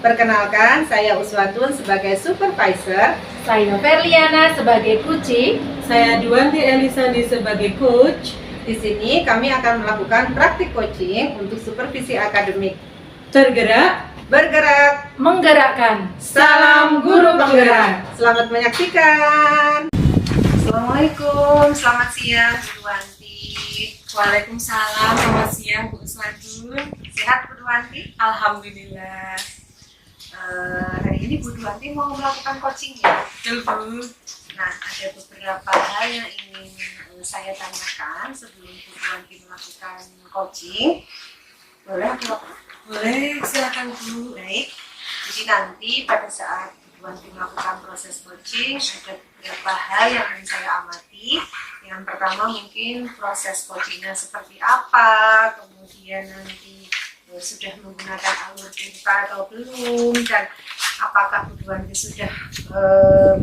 Perkenalkan, saya Uswatun sebagai supervisor. Saya Verliana sebagai coaching. Saya Duanti Elisandi sebagai coach. Di sini kami akan melakukan praktik coaching untuk supervisi akademik. Tergerak, bergerak, menggerakkan. Salam guru penggerak. Selamat menyaksikan. Assalamualaikum, selamat siang Bu Duanti. Waalaikumsalam, selamat siang Bu Uswatun. Sehat Bu Duanti? Alhamdulillah. Hari ini Bu Duanti mau melakukan coaching ya? Betul Bu. Nah, ada beberapa hal yang ingin saya tanyakan sebelum Bu Duanti melakukan coaching. Boleh atau apa? Boleh, silakan Bu. Baik, jadi nanti pada saat Bu Duanti melakukan proses coaching ada beberapa hal yang ingin saya amati. Yang pertama mungkin proses coachingnya seperti apa, kemudian nanti sudah menggunakan alur cerita atau belum, dan apakah Bu Duanti sudah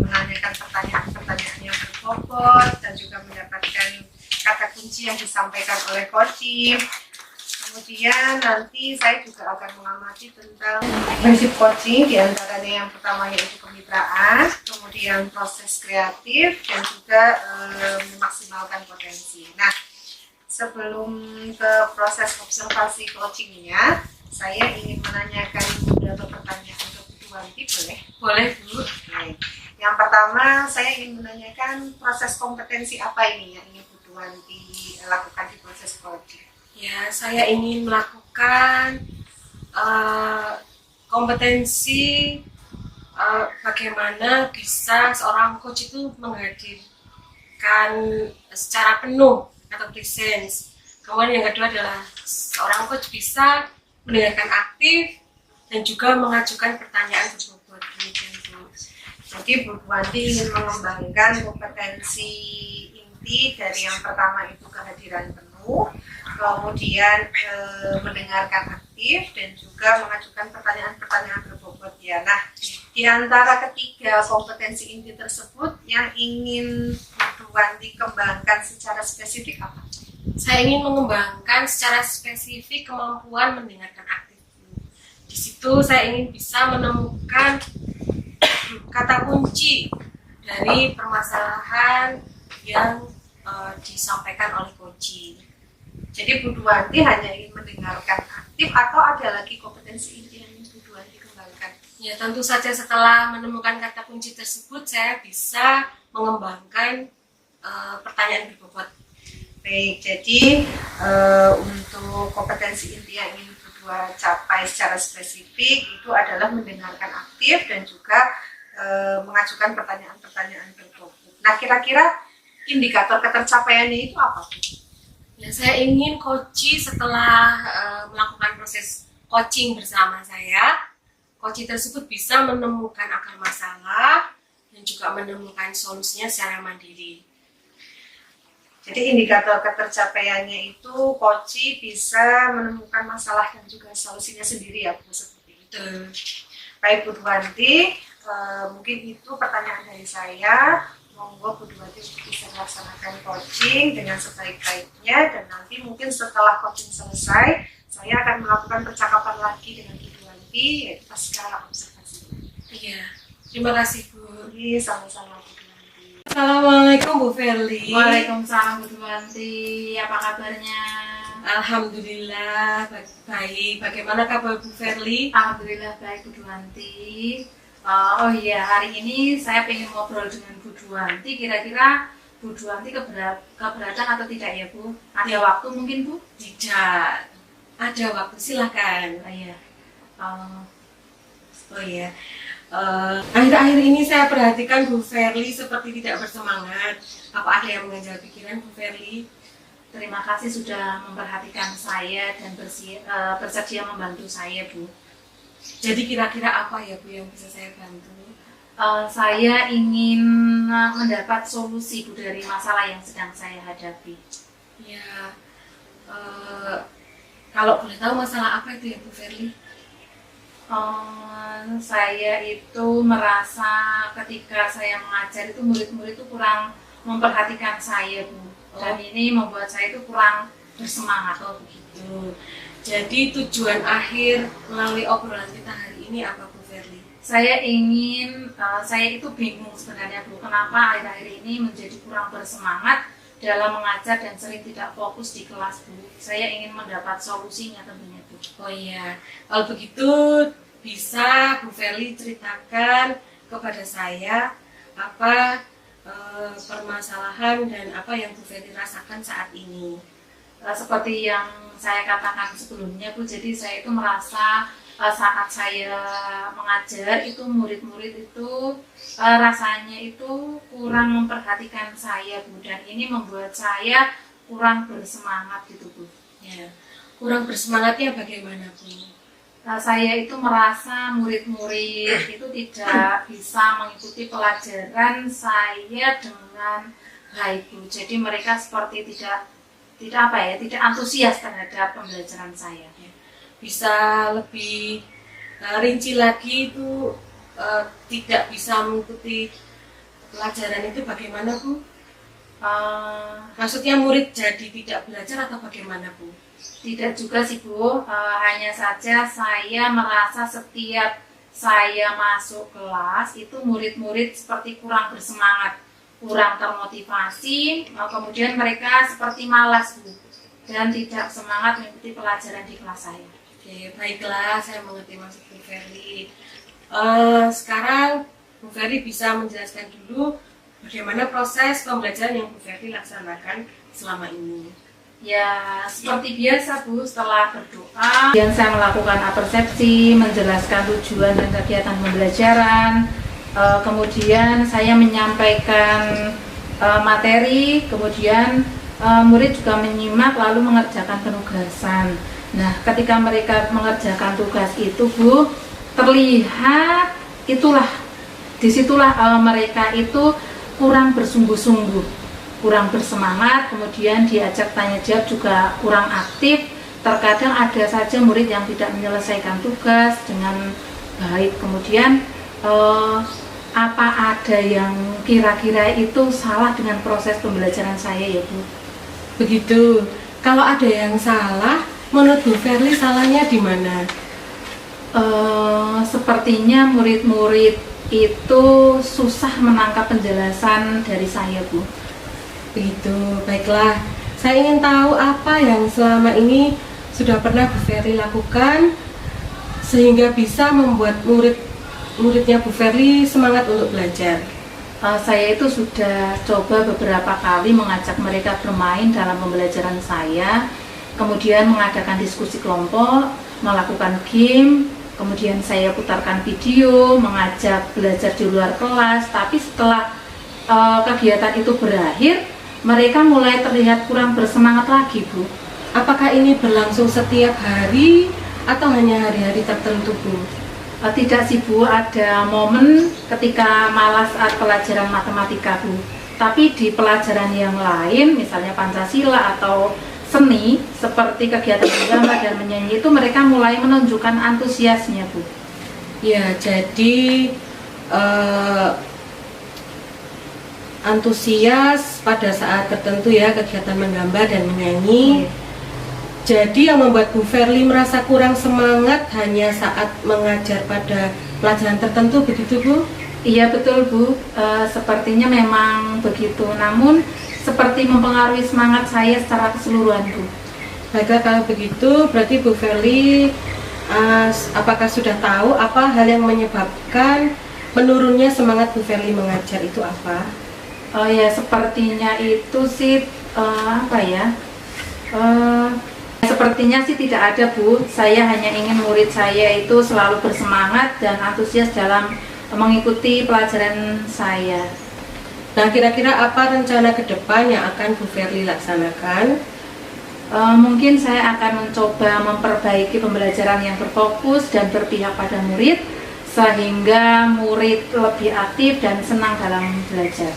menanyakan pertanyaan-pertanyaan yang berbobot dan juga mendapatkan kata kunci yang disampaikan oleh coaching. Kemudian nanti saya juga akan mengamati tentang prinsip coaching, diantaranya yang pertama yaitu kemitraan, kemudian proses kreatif, dan juga memaksimalkan potensi. Nah, sebelum ke proses observasi coachingnya, saya ingin menanyakan beberapa pertanyaan ke Bu Duanti, boleh? Boleh Bu. Oke. Yang pertama, saya ingin menanyakan proses kompetensi apa ini yang ingin Bu Duanti lakukan di proses coaching? Ya, saya ingin melakukan kompetensi bagaimana bisa seorang coach itu menghadirkan secara penuh atau presence. Kemudian yang kedua adalah seorang coach bisa mendengarkan aktif dan juga mengajukan pertanyaan berbobot. Jadi Bu Duanti ingin mengembangkan kompetensi inti dari yang pertama itu kehadiran penuh, kemudian mendengarkan aktif dan juga mengajukan pertanyaan-pertanyaan berbobot ya. Nah, di antara ketiga kompetensi inti tersebut yang ingin Bu Duanti kembangkan secara spesifik apa? Saya ingin mengembangkan secara spesifik kemampuan mendengarkan aktif. Di situ saya ingin bisa menemukan kata kunci dari permasalahan yang disampaikan oleh coaching. Jadi Bu Duanti hanya ingin mendengarkan aktif atau ada lagi kompetensi inti yang ingin Bu Duanti kembangkan? Ya, tentu saja setelah menemukan kata kunci tersebut saya bisa mengembangkan pertanyaan berbobot. Baik, jadi untuk kompetensi inti yang ingin Bu Duanti capai secara spesifik itu adalah mendengarkan aktif dan juga mengajukan pertanyaan-pertanyaan berbobot. Nah, kira-kira indikator ketercapaiannya itu apa? Ya, saya ingin coaching setelah melakukan proses coaching bersama saya, coaching tersebut bisa menemukan akar masalah dan juga menemukan solusinya secara mandiri. Jadi indikator ketercapaiannya itu coaching bisa menemukan masalah dan juga solusinya sendiri ya Bu, seperti itu. Baik Bu Duanti, mungkin itu pertanyaan dari saya. Monggo Bu Duanti bisa melaksanakan coaching dengan sebaik-baiknya, dan nanti mungkin setelah coaching selesai saya akan melakukan percakapan lagi dengan Bu Duanti yaitu pasca observasi. Iya, terima kasih Bu. Jadi sama-sama Bu Duanti. Assalamualaikum Bu Verli. Waalaikumsalam Bu Duanti. Apa kabarnya? Alhamdulillah baik. Bagaimana kabar Bu Verli? Alhamdulillah baik Bu Duanti. Oh iya, hari ini saya pengen ngobrol dengan Bu Duanti. Kira-kira Bu Duanti keberatan atau tidak ya Bu? Ada waktu mungkin Bu? Tidak. Ada waktu, silakan. Oh iya. Oh iya. Akhir-akhir ini saya perhatikan Bu Verli seperti tidak bersemangat. Apa ada yang mengejar pikiran Bu Verli? Terima kasih sudah memperhatikan saya dan bersedia membantu saya Bu. Jadi kira-kira apa ya Bu yang bisa saya bantu? Saya ingin mendapat solusi Bu dari masalah yang sedang saya hadapi. Ya, kalau boleh tahu masalah apa itu ya Bu Verli? Saya itu merasa ketika saya mengajar itu murid-murid itu kurang memperhatikan saya Bu. Dan ini membuat saya itu kurang bersemangat begitu. Jadi tujuan akhir melalui obrolan kita hari ini ini apa Bu Verly? Saya itu bingung sebenarnya Bu, kenapa akhir-akhir ini menjadi kurang bersemangat dalam mengajar dan sering tidak fokus di kelas Bu. Saya ingin mendapat solusinya tentunya Bu. Oh iya, kalau begitu bisa Bu Verly ceritakan kepada saya apa permasalahan dan apa yang Bu Verly rasakan saat ini. Seperti yang saya katakan sebelumnya Bu, jadi saya itu merasa saat saya mengajar itu murid-murid itu rasanya itu kurang memperhatikan saya Bu, dan ini membuat saya kurang bersemangat gitu Bu. Ya, kurang bersemangatnya bagaimana Bu? Saya itu merasa murid-murid itu tidak bisa mengikuti pelajaran saya dengan baik Bu. Jadi mereka seperti tidak antusias terhadap pembelajaran saya. Bisa lebih rinci lagi itu tidak bisa mengikuti pelajaran itu bagaimana Bu? Maksudnya murid jadi tidak belajar atau bagaimana Bu? Tidak juga sih Bu, hanya saja saya merasa setiap saya masuk kelas itu murid-murid seperti kurang bersemangat, kurang termotivasi, kemudian mereka seperti malas Bu, dan tidak semangat mengikuti pelajaran di kelas saya. Oke, baiklah, saya mengerti maksud Bu Verly. Sekarang Bu Verly bisa menjelaskan dulu bagaimana proses pembelajaran yang Bu Verly laksanakan selama ini. Ya, seperti biasa Bu, setelah berdoa, kemudian saya melakukan apersepsi, menjelaskan tujuan dan kegiatan pembelajaran, kemudian saya menyampaikan materi, kemudian murid juga menyimak lalu mengerjakan penugasan. Nah, ketika mereka mengerjakan tugas itu Bu, terlihat disitulah mereka itu kurang bersungguh-sungguh, kurang bersemangat, kemudian diajak tanya jawab juga kurang aktif. Terkadang ada saja murid yang tidak menyelesaikan tugas dengan baik. Kemudian apa ada yang kira-kira itu salah dengan proses pembelajaran saya ya Bu? Begitu. Kalau ada yang salah, menurut Bu Verly salahnya di mana? Sepertinya murid-murid itu susah menangkap penjelasan dari saya Bu. Begitu, baiklah. Saya ingin tahu apa yang selama ini sudah pernah Bu Verly lakukan sehingga bisa membuat muridnya Bu Verly semangat untuk belajar. Saya itu sudah coba beberapa kali mengajak mereka bermain dalam pembelajaran saya, kemudian mengadakan diskusi kelompok, melakukan game, kemudian saya putarkan video, mengajak belajar di luar kelas. Tapi setelah kegiatan itu berakhir, mereka mulai terlihat kurang bersemangat lagi Bu. Apakah ini berlangsung setiap hari atau hanya hari-hari tertentu Bu? Tidak sih Bu, ada momen ketika malas saat pelajaran matematika Bu. Tapi di pelajaran yang lain, misalnya Pancasila atau seni, seperti kegiatan menggambar dan menyanyi itu mereka mulai menunjukkan antusiasnya Bu. Ya, jadi antusias pada saat tertentu ya, kegiatan menggambar dan menyanyi. Jadi yang membuat Bu Verly merasa kurang semangat hanya saat mengajar pada pelajaran tertentu, begitu Bu? Iya betul Bu, sepertinya memang begitu, namun seperti mempengaruhi semangat saya secara keseluruhan Bu. Baiklah, kalau begitu berarti Bu Verly apakah sudah tahu apa hal yang menyebabkan menurunnya semangat Bu Verly mengajar itu apa? Oh ya, sepertinya itu sih sepertinya sih tidak ada Bu. Saya hanya ingin murid saya itu selalu bersemangat dan antusias dalam mengikuti pelajaran saya. Nah, kira-kira apa rencana ke depan yang akan Bu Verly laksanakan? Mungkin saya akan mencoba memperbaiki pembelajaran yang berfokus dan berpihak pada murid, sehingga murid lebih aktif dan senang dalam belajar.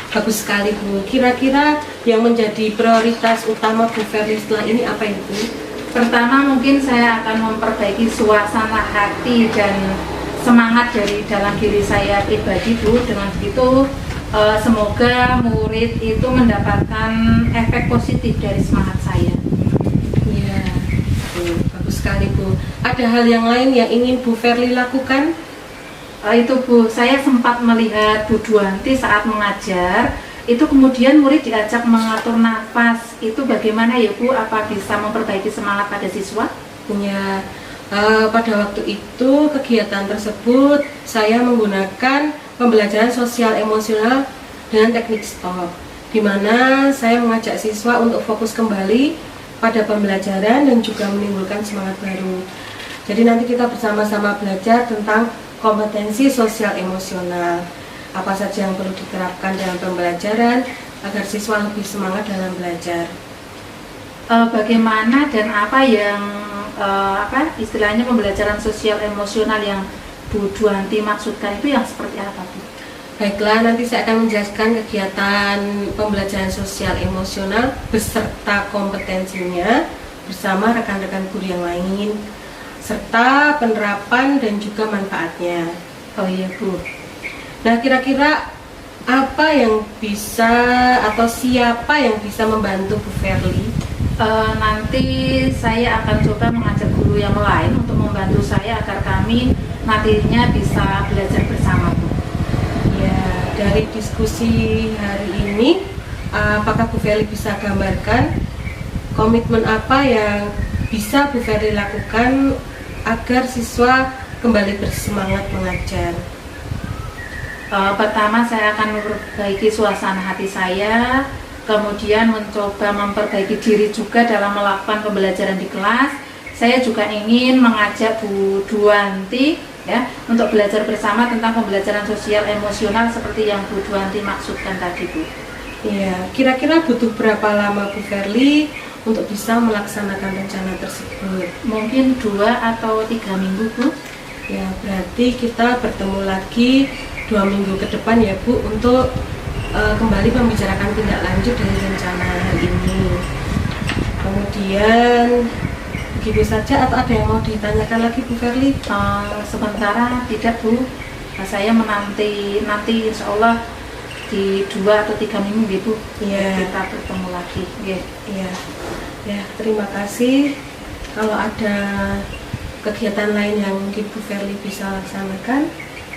Bagus sekali Bu. Kira-kira yang menjadi prioritas utama Bu Verly setelah ini apa ya Bu? Pertama, mungkin saya akan memperbaiki suasana hati dan semangat dari dalam diri saya pribadi Bu. Dengan begitu semoga murid itu mendapatkan efek positif dari semangat saya. Iya, bagus bagus sekali Bu. Ada hal yang lain yang ingin Bu Verly lakukan? Itu Bu, saya sempat melihat Bu Duanti saat mengajar, itu kemudian murid diajak mengatur nafas. Itu bagaimana ya Bu? Apa bisa memperbaiki semangat pada siswa? Ya, pada waktu itu kegiatan tersebut saya menggunakan pembelajaran sosial emosional dengan teknik stop, di mana saya mengajak siswa untuk fokus kembali pada pembelajaran dan juga menimbulkan semangat baru. Jadi nanti kita bersama-sama belajar tentang kompetensi sosial emosional, apa saja yang perlu diterapkan dalam pembelajaran agar siswa lebih semangat dalam belajar. Bagaimana dan apa yang istilahnya pembelajaran sosial emosional yang Bu Duanti maksudkan itu yang seperti apa Bu? Baiklah, nanti saya akan menjelaskan kegiatan pembelajaran sosial emosional beserta kompetensinya bersama rekan-rekan guru yang lain, serta penerapan dan juga manfaatnya. Oh iya Bu. Nah, kira-kira apa yang bisa atau siapa yang bisa membantu Bu Verly? Nanti saya akan coba mengajak guru yang lain untuk membantu saya agar kami nantinya bisa belajar bersama Bu. Ya, dari diskusi hari ini, apakah Bu Verly bisa gambarkan komitmen apa yang bisa Bu Verly lakukan agar siswa kembali bersemangat mengajar? Pertama saya akan memperbaiki suasana hati saya, kemudian mencoba memperbaiki diri juga dalam melakukan pembelajaran di kelas. Saya juga ingin mengajak Bu Duanti ya untuk belajar bersama tentang pembelajaran sosial emosional seperti yang Bu Duanti maksudkan tadi Bu. Iya, kira-kira butuh berapa lama Bu Verly untuk bisa melaksanakan rencana tersebut? Mungkin 2 atau 3 minggu Bu. Ya, berarti kita bertemu lagi 2 minggu ke depan ya Bu untuk kembali membicarakan tindak lanjut dari rencana hari ini. Kemudian begitu saja atau ada yang mau ditanyakan lagi Bu Verly? Sementara tidak Bu. Saya menanti insya Allah di 2 atau 3 minggu gitu Iya. kita bertemu lagi. Iya. Ya, terima kasih. Kalau ada kegiatan lain yang mungkin Bu Verly bisa laksanakan,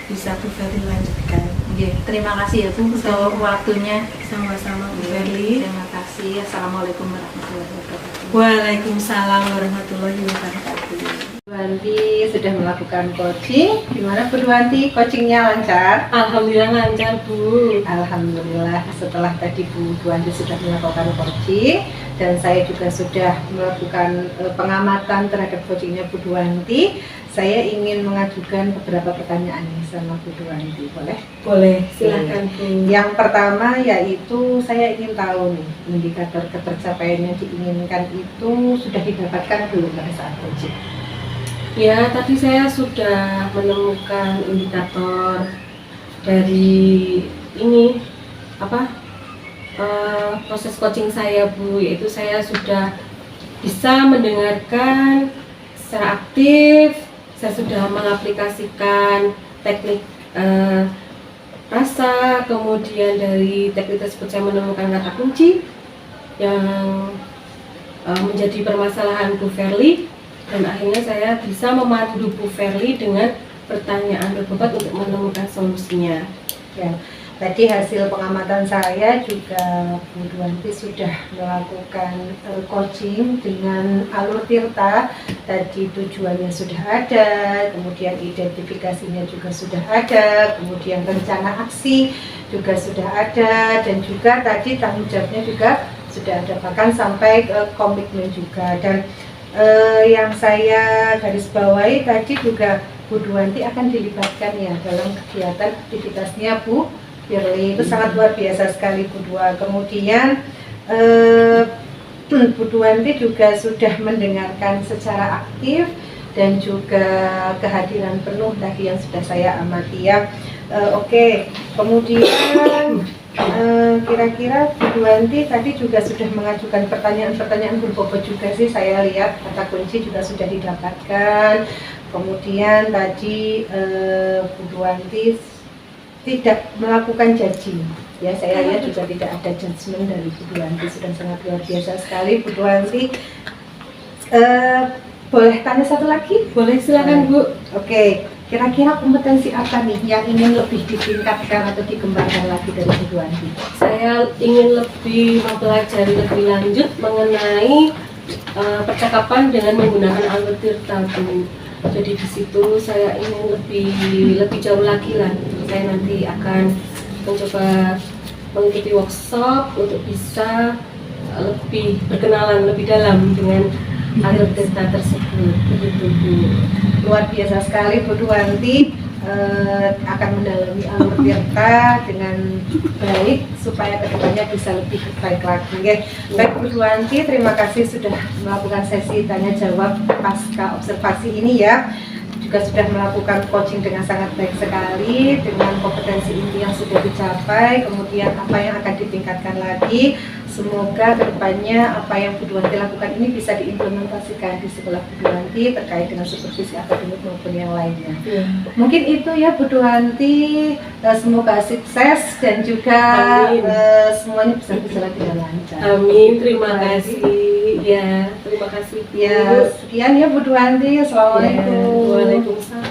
bisa Bu Verly lanjutkan. Terima kasih ya Bu untuk waktunya. Sama-sama Bu Verly. Terima kasih. Assalamualaikum warahmatullahi wabarakatuh. Waalaikumsalam warahmatullahi wabarakatuh. Bu Duanti sudah melakukan coaching. Gimana Bu Duanti? Coachingnya lancar? Alhamdulillah lancar Bu. Alhamdulillah. Setelah tadi Bu Duanti sudah melakukan coaching dan saya juga sudah melakukan pengamatan terhadap coachingnya Bu Duanti, saya ingin mengajukan beberapa pertanyaan nih sama Bu Duanti, boleh? Boleh, silakan Bu. Yang pertama yaitu saya ingin tahu nih, indikator ketercapaian yang diinginkan itu sudah didapatkan belum pada saat coaching? Ya, tadi saya sudah menemukan indikator dari ini proses coaching saya Bu, yaitu saya sudah bisa mendengarkan secara aktif, saya sudah mengaplikasikan teknik rasa, kemudian dari teknik tersebut saya menemukan kata kunci yang menjadi permasalahan Bu Verly, dan akhirnya saya bisa memandu Bu Verly dengan pertanyaan berbobot untuk menemukan solusinya. Ya, tadi hasil pengamatan saya juga Bu Duanti sudah melakukan coaching dengan alur Tirta. Tadi tujuannya sudah ada, kemudian identifikasinya juga sudah ada, kemudian rencana aksi juga sudah ada, dan juga tadi tanggung jawabnya juga sudah ada, bahkan sampai komitmen juga. Dan yang saya garis bawahi tadi juga Bu Duanti akan dilibatkan ya dalam kegiatan aktivitasnya Bu Verly, itu sangat luar biasa sekali Bu Dua. Kemudian Bu Duanti juga sudah mendengarkan secara aktif dan juga kehadiran penuh tadi yang sudah saya amati ya. Oke. Kemudian kira-kira Bu Duanti tadi juga sudah mengajukan pertanyaan-pertanyaan berbobot juga sih, saya lihat kata kunci juga sudah didapatkan. Kemudian tadi Bu Duanti tidak melakukan judging ya, saya lihat juga tidak ada judgement dari Bu Duanti, sudah sangat luar biasa sekali Bu Duanti. Boleh tanya satu lagi? Boleh, silakan Bu. Oke, kira-kira kompetensi apa nih yang ingin lebih ditingkatkan atau dikembangkan lagi dari Bu Duanti? Saya ingin lebih mempelajari lebih lanjut mengenai percakapan dengan menggunakan alur tirta Bu. Jadi di situ saya ingin lebih jauh lagi lah. Saya nanti akan mencoba mengikuti workshop untuk bisa lebih berkenalan lebih dalam dengan alur tirta tersebut. Begitu Bu. Luar biasa sekali Bu Duanti akan mendalami alur tirta dengan baik supaya kedepannya bisa lebih baik lagi. Okay. Baik Bu Duanti, terima kasih sudah melakukan sesi tanya jawab pasca observasi ini ya. Juga sudah melakukan coaching dengan sangat baik sekali, dengan kompetensi inti yang sudah dicapai, kemudian apa yang akan ditingkatkan lagi. Semoga kedepannya apa yang Bu Duanti lakukan ini bisa diimplementasikan di sekolah Bu Duanti terkait dengan supervisi akademik maupun yang lainnya. Mungkin itu ya Bu Duanti, semoga sukses dan juga semuanya bisa berjalan dengan lancar. Amin, terima kasih. Ya, terima kasih Bu. Ya, sekian ya Bu Duanti. Assalamualaikum. Ya, waalaikumsalam.